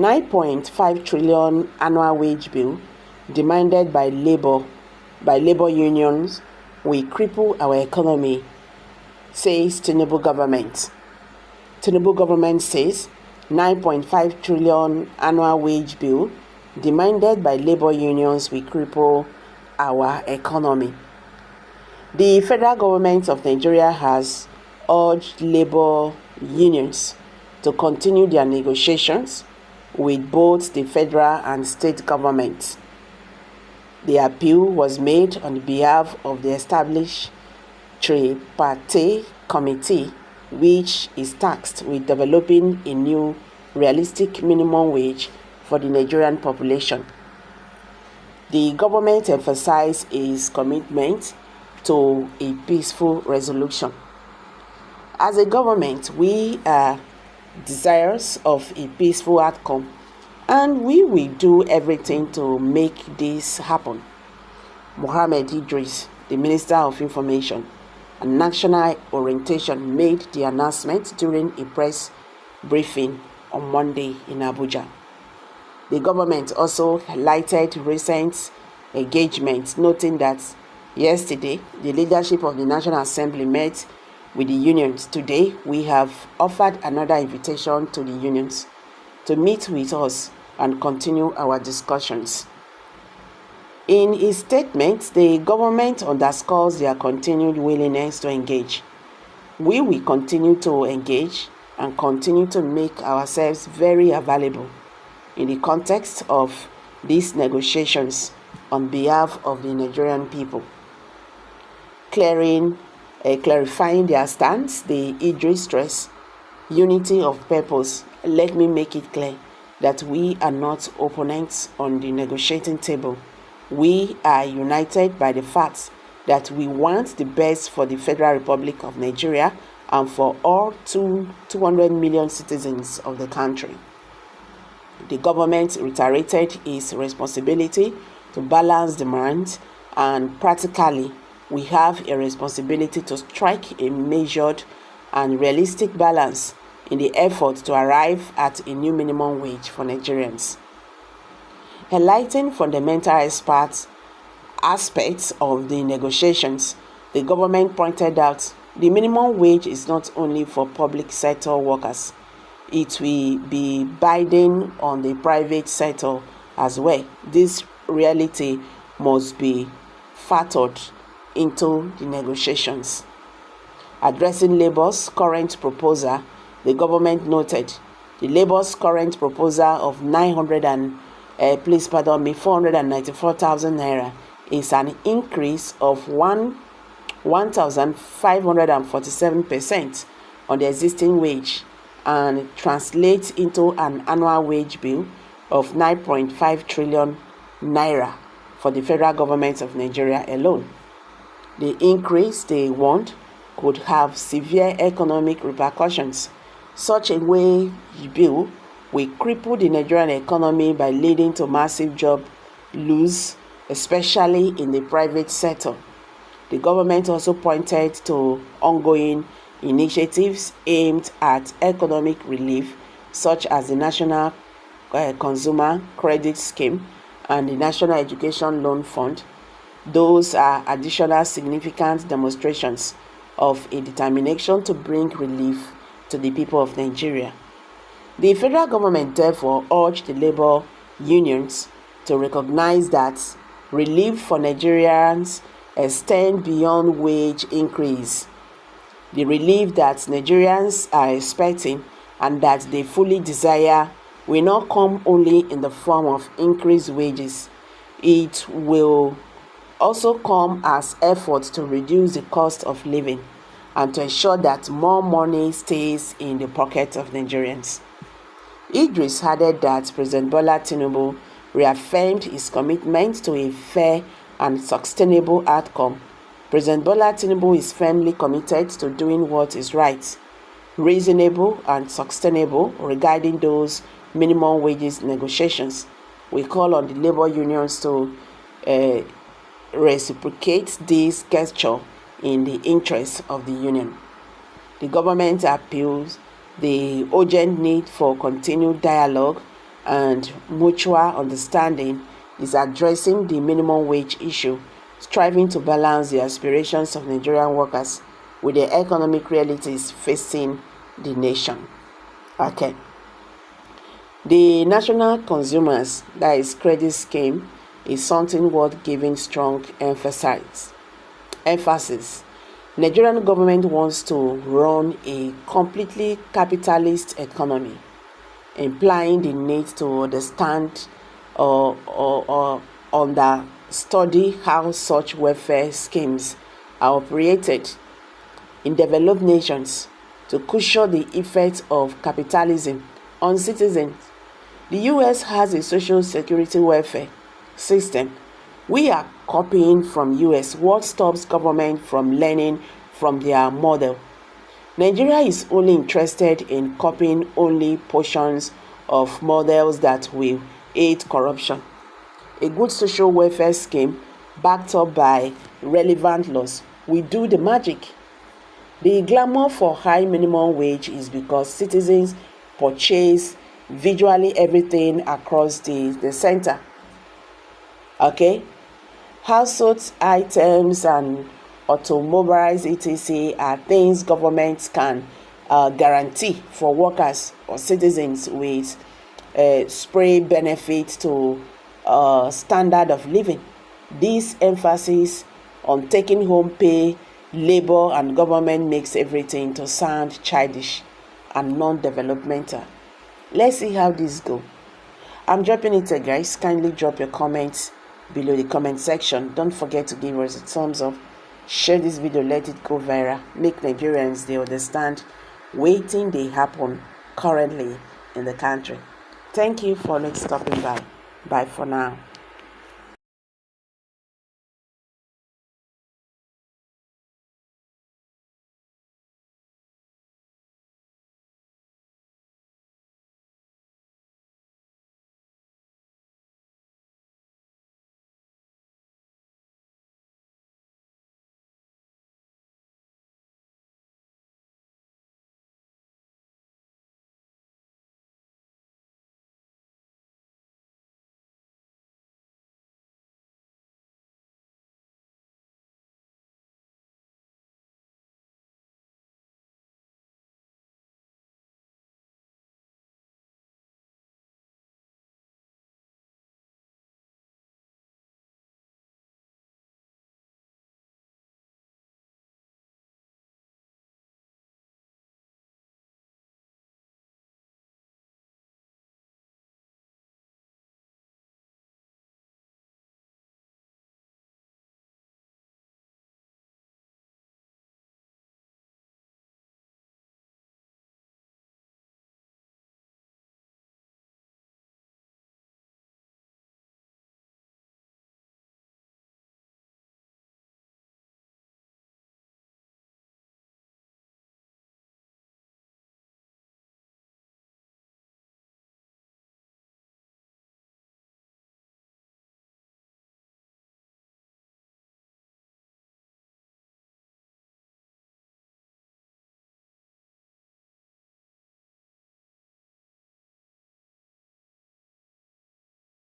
9.5 trillion annual wage bill demanded by labor unions will cripple our economy, says Tinubu government. Tinubu government says 9.5 trillion annual wage bill demanded by labor unions will cripple our economy. The federal government of Nigeria has urged labor unions to continue their negotiations with both the federal and state governments. The appeal was made on behalf of the established tripartite committee, which is tasked with developing a new realistic minimum wage for the Nigerian population. The government emphasized its commitment to a peaceful resolution. As a government, we are desirous of a peaceful outcome, and we will do everything to make this happen. Mohammed Idris, the Minister of Information and National Orientation, made the announcement during a press briefing on Monday in Abuja. The government also highlighted recent engagements, noting that yesterday the leadership of the National Assembly met with the unions. Today, we have offered another invitation to the unions to meet with us and continue our discussions. In his statement, the government underscores their continued willingness to engage. We will continue to engage and continue to make ourselves very available in the context of these negotiations on behalf of the Nigerian people. Clarifying their stance, the Idris stressed unity of purpose. Let me make it clear that we are not opponents on the negotiating table. We are united by the fact that we want the best for the Federal Republic of Nigeria and for all 200 million citizens of the country. The government reiterated its responsibility to balance demand, and practically we have a responsibility to strike a measured and realistic balance in the effort to arrive at a new minimum wage for Nigerians. Highlighting fundamental aspects of the negotiations, the government pointed out the minimum wage is not only for public sector workers. It will be binding on the private sector as well. This reality must be factored into the negotiations. Addressing Labour's current proposal, the government noted the Labour's current proposal of 494,000 naira is an increase of 1,547% on the existing wage and translates into an annual wage bill of 9.5 trillion naira for the federal government of Nigeria alone. The increase, they warned, could have severe economic repercussions. Such a wage bill will cripple the Nigerian economy by leading to massive job loss, especially in the private sector. The government also pointed to ongoing initiatives aimed at economic relief, such as the National Consumer Credit Scheme and the National Education Loan Fund. Those are additional significant demonstrations of a determination to bring relief to the people of Nigeria. The federal government therefore urged the labor unions to recognize that relief for Nigerians extend beyond wage increase. The relief that Nigerians are expecting and that they fully desire will not come only in the form of increased wages. It will also come as efforts to reduce the cost of living and to ensure that more money stays in the pockets of Nigerians. Idris added that President Bola Tinubu reaffirmed his commitment to a fair and sustainable outcome. President Bola Tinubu is firmly committed to doing what is right, reasonable, and sustainable regarding those minimum wages negotiations. We call on the labor unions to reciprocate this gesture in the interest of the union. The government appeals the urgent need for continued dialogue and mutual understanding is addressing the minimum wage issue, striving to balance the aspirations of Nigerian workers with the economic realities facing the nation. Okay. The National Consumers, that is credit scheme, is something worth giving strong emphasis. Nigerian government wants to run a completely capitalist economy, implying the need to understand or study how such welfare schemes are operated in developed nations to cushion the effects of capitalism on citizens. The US has a social security welfare system. We are copying from US. What stops government from learning from their model? Nigeria is only interested in copying only portions of models that will aid corruption. A good social welfare scheme backed up by relevant laws will do the magic. The glamour for high minimum wage is because citizens purchase virtually everything across the center. Okay? Household items and automobiles etc. are things governments can guarantee for workers or citizens with spray benefit to standard of living. This emphasis on taking home pay, labor and government makes everything to sound childish and non-developmental. Let's see how this goes. I'm dropping it here, guys. Kindly drop your comments below the comment section. Don't forget to give us a thumbs up. Share this video, let it go viral. Make Nigerians they understand waiting they happen currently in the country. Thank you for stopping by. Bye for now.